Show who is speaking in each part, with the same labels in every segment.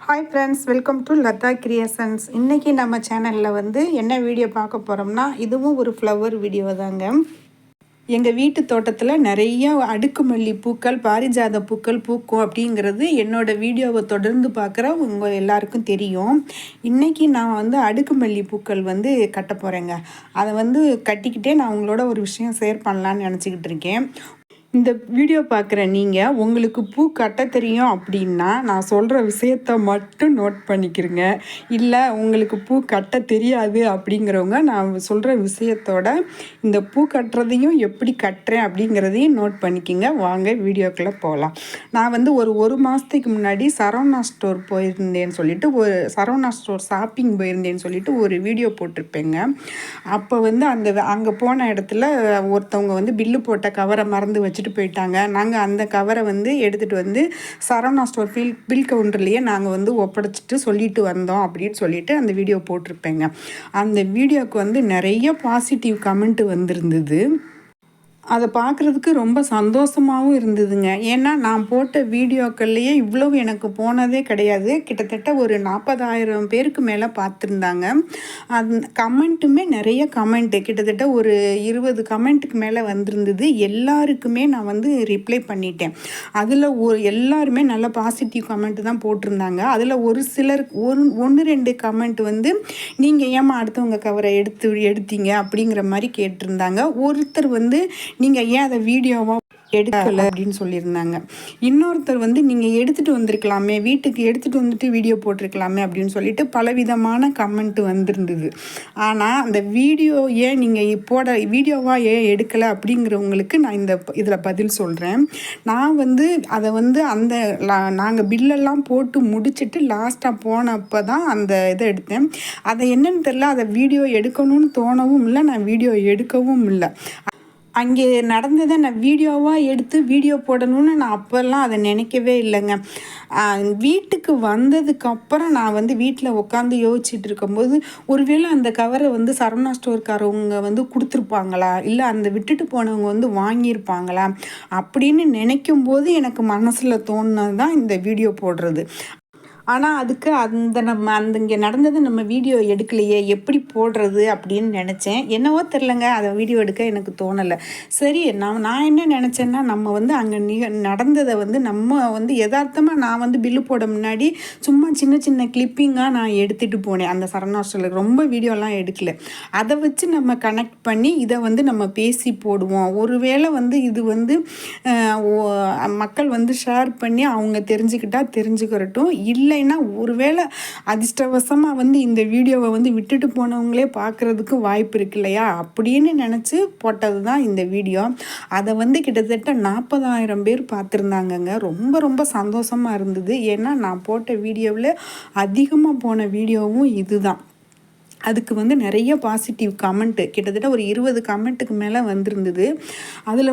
Speaker 1: Hi friends, welcome to Latha creations. இன்றைக்கி நம்ம சேனலில் என்ன வீடியோ பார்க்க போகிறோம்னா, இதுவும் ஒரு ஃப்ளவர் வீடியோ தாங்க. எங்கள் வீட்டு தோட்டத்தில் நிறைய அடுக்குமல்லி பூக்கள், பாரிஜாத பூக்கள் பூக்கும் அப்படிங்கிறது என்னோடய வீடியோவை தொடர்ந்து பார்க்குற உங்கள் எல்லாருக்கும் தெரியும். இன்றைக்கி நான் அடுக்குமல்லி பூக்கள் கட்ட போகிறேங்க. அதை கட்டிக்கிட்டே நான் உங்களோட ஒரு விஷயம் ஷேர் பண்ணலான்னு நினச்சிக்கிட்டு இருக்கேன். இந்த வீடியோ பார்க்குற நீங்கள் உங்களுக்கு பூ கட்ட தெரியும் அப்படின்னா நான் சொல்கிற விஷயத்த மட்டும் நோட் பண்ணிக்கிறங்க. இல்லை உங்களுக்கு பூ கட்ட தெரியாது அப்படிங்கிறவங்க நான் சொல்கிற விஷயத்தோட இந்த பூ கட்டுறதையும் எப்படி கட்டுறேன் அப்படிங்கிறதையும் நோட் பண்ணிக்கிங்க. வாங்க வீடியோக்குள்ளே போகலாம். நான் ஒரு மாதத்துக்கு முன்னாடி சரவணா ஸ்டோர் போயிருந்தேன்னு சொல்லிட்டு சரவணா ஸ்டோர் ஷாப்பிங் போயிருந்தேன்னு சொல்லிட்டு ஒரு வீடியோ போட்டிருப்பேங்க. அப்போ அங்கே போன இடத்துல ஒருத்தவங்க பில்லு போட்ட கவரை மறந்து வச்சுட்டு போயிட்டாங்க. நாங்கள் அந்த கவரை எடுத்துகிட்டு சரவணா ஸ்டோர் பில் கவுண்டர்லேயே நாங்கள் ஒப்படைச்சிட்டு சொல்லிட்டு வந்தோம் அப்படின்னு சொல்லிட்டு அந்த வீடியோ போட்டிருப்பேங்க. அந்த வீடியோவுக்கு நிறைய பாசிட்டிவ் கமெண்ட் வந்திருந்தது. அதை பார்க்குறதுக்கு ரொம்ப சந்தோஷமாகவும் இருந்ததுங்க. ஏன்னா நான் போட்ட வீடியோக்கள்லேயே இவ்வளவு எனக்கு போனதே கிடையாது. கிட்டத்தட்ட ஒரு 40,000 பேருக்கு மேலே பார்த்துருந்தாங்க. கமெண்ட்டுமே நிறைய கமெண்ட்டு, கிட்டத்தட்ட ஒரு 20 கமெண்ட்டுக்கு மேலே வந்திருந்தது. எல்லாருக்குமே நான் ரிப்ளை பண்ணிட்டேன். அதில் எல்லாருமே நல்ல பாசிட்டிவ் கமெண்ட் தான் போட்டிருந்தாங்க. அதில் ஒரு சிலர் 1-2 கமெண்ட் நீங்கள் ஏமா அடுத்தவங்க கவரை எடுத்தீங்க அப்படிங்கிற மாதிரி கேட்டிருந்தாங்க. ஒருத்தர் நீங்கள் ஏன் அதை வீடியோவாக எடுக்கலை அப்படின்னு சொல்லியிருந்தாங்க. இன்னொருத்தர் நீங்கள் எடுத்துகிட்டு வந்திருக்கலாமே, வீட்டுக்கு எடுத்துகிட்டு வந்துட்டு வீடியோ போட்டிருக்கலாமே அப்படின்னு சொல்லிட்டு பலவிதமான கமெண்ட் வந்திருந்தது. ஆனால் அந்த வீடியோ ஏன் நீங்கள் வீடியோவாக ஏன் எடுக்கலை அப்படிங்கிறவங்களுக்கு நான் இதில் பதில் சொல்கிறேன். நான் அதை அந்த நாங்கள் பில்லெல்லாம் போட்டு முடிச்சுட்டு லாஸ்ட்டாக போனப்போ தான் அந்த இதை எடுத்தேன். அதை என்னன்னு தெரில, அதை வீடியோ எடுக்கணும்னு தோணவும் இல்லை, நான் வீடியோ எடுக்கவும் இல்லை. அங்கே நடந்ததை நான் வீடியோவாக எடுத்து வீடியோ போடணும்னு நான் அப்போல்லாம் அதை நினைக்கவே இல்லைங்க. வீட்டுக்கு வந்ததுக்கப்புறம் நான் வீட்டில் உட்காந்து யோசிச்சுட்டு இருக்கும்போது, ஒருவேளை அந்த கவரை சரவணா ஸ்டோர்காரவங்க கொடுத்துருப்பாங்களா, இல்லை அந்த விட்டுட்டு போனவங்க வாங்கியிருப்பாங்களா அப்படின்னு நினைக்கும்போது எனக்கு மனசில் தோணுனது தான் இந்த வீடியோ போடுறது. ஆனால் அதுக்கு இங்கே நடந்ததை நம்ம வீடியோ எடுக்கலையே, எப்படி போடுறது அப்படின்னு நினச்சேன். என்னவோ தெரிலங்க, அதை வீடியோ எடுக்க எனக்கு தோணலை. சரி, நான் என்ன நினச்சேன்னா, நம்ம அங்கே நடந்ததை நம்ம யதார்த்தமாக நான் பில்லு போட முன்னாடி சும்மா சின்ன சின்ன கிளிப்பிங்காக நான் எடுத்துகிட்டு போனேன். அந்த சரவணா ஸ்டோரில் ரொம்ப வீடியோலாம் எடுக்கல. அதை வச்சு நம்ம கனெக்ட் பண்ணி இதை நம்ம பேசி போடுவோம். ஒருவேளை இது மக்கள் ஷேர் பண்ணி அவங்க தெரிஞ்சுக்கிறட்டும். இல்லை ஒருவேளை அதிர்ஷ்டவசமாக இந்த வீடியோவை விட்டுட்டு போனவங்களே பார்க்குறதுக்கு வாய்ப்பு இருக்கு இல்லையா அப்படின்னு நினச்சி போட்டது தான் இந்த வீடியோ. அதை கிட்டத்தட்ட 40,000 பேர் பார்த்துருந்தாங்கங்க. ரொம்ப ரொம்ப சந்தோஷமாக இருந்தது. ஏன்னா நான் போட்ட வீடியோவில் அதிகமாக போன வீடியோவும் இதுதான். அதுக்கு நிறைய பாசிட்டிவ் கமெண்ட்டு, கிட்டத்தட்ட ஒரு 20 கமெண்ட்டுக்கு மேலே வந்திருந்தது. அதில்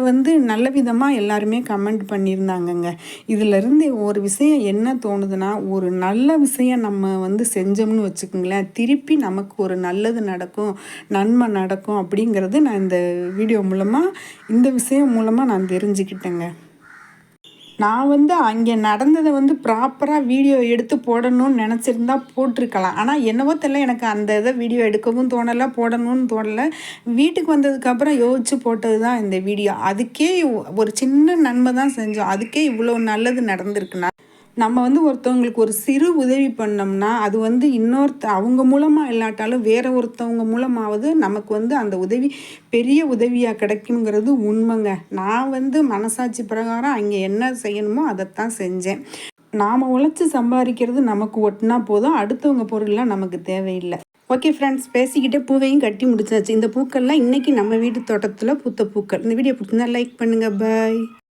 Speaker 1: நல்ல விதமாக எல்லாருமே கமெண்ட் பண்ணியிருந்தாங்கங்க. இதிலேருந்து ஒரு விஷயம் என்ன தோணுதுன்னா, ஒரு நல்ல விஷயம் நம்ம செஞ்சோம்னு வச்சுக்கோங்களேன், திருப்பி நமக்கு ஒரு நல்லது நடக்கும், நன்மை நடக்கும் அப்படிங்கிறது நான் இந்த வீடியோ மூலமாக, இந்த விஷயம் மூலமாக நான் தெரிஞ்சுக்கிட்டேங்க. நான் அங்கே நடந்ததை ப்ராப்பராக வீடியோ எடுத்து போடணும்னு நினச்சிருந்தா போட்டிருக்கலாம். ஆனால் என்னவோ தெரியல, எனக்கு அந்த இதை வீடியோ எடுக்கவும் தோணலை, போடணும்னு தோணலை. வீட்டுக்கு வந்ததுக்கப்புறம் யோசித்து போட்டது தான் இந்த வீடியோ. அதுக்கே ஒரு சின்ன நன்மை தான் செஞ்சோம், அதுக்கே இவ்வளோ நல்லது நடந்திருக்குன்னா, நம்ம ஒருத்தவங்களுக்கு ஒரு சிறு உதவி பண்ணோம்னா அது அவங்க மூலமாக இல்லாட்டாலும் வேற ஒருத்தவங்க மூலமாவது நமக்கு அந்த உதவி பெரிய உதவியாக கிடைக்குங்கிறது உண்மைங்க. நான் மனசாட்சி பிரகாரம் அங்கே என்ன செய்யணுமோ அதைத்தான் செஞ்சேன். நாம் உழைச்சி சம்பாதிக்கிறது நமக்கு ஒட்டினா போதும், அடுத்தவங்க பொருள்லாம் நமக்கு தேவையில்லை. ஓகே ஃப்ரெண்ட்ஸ், பேசிக்கிட்டே பூவையும் கட்டி முடிச்சாச்சு. இந்த பூக்கள்லாம் இன்றைக்கி நம்ம வீட்டு தோட்டத்தில் பூத்த பூக்கள். இந்த வீடியோ பிடிச்சிருந்தா லைக் பண்ணுங்கள். பாய்.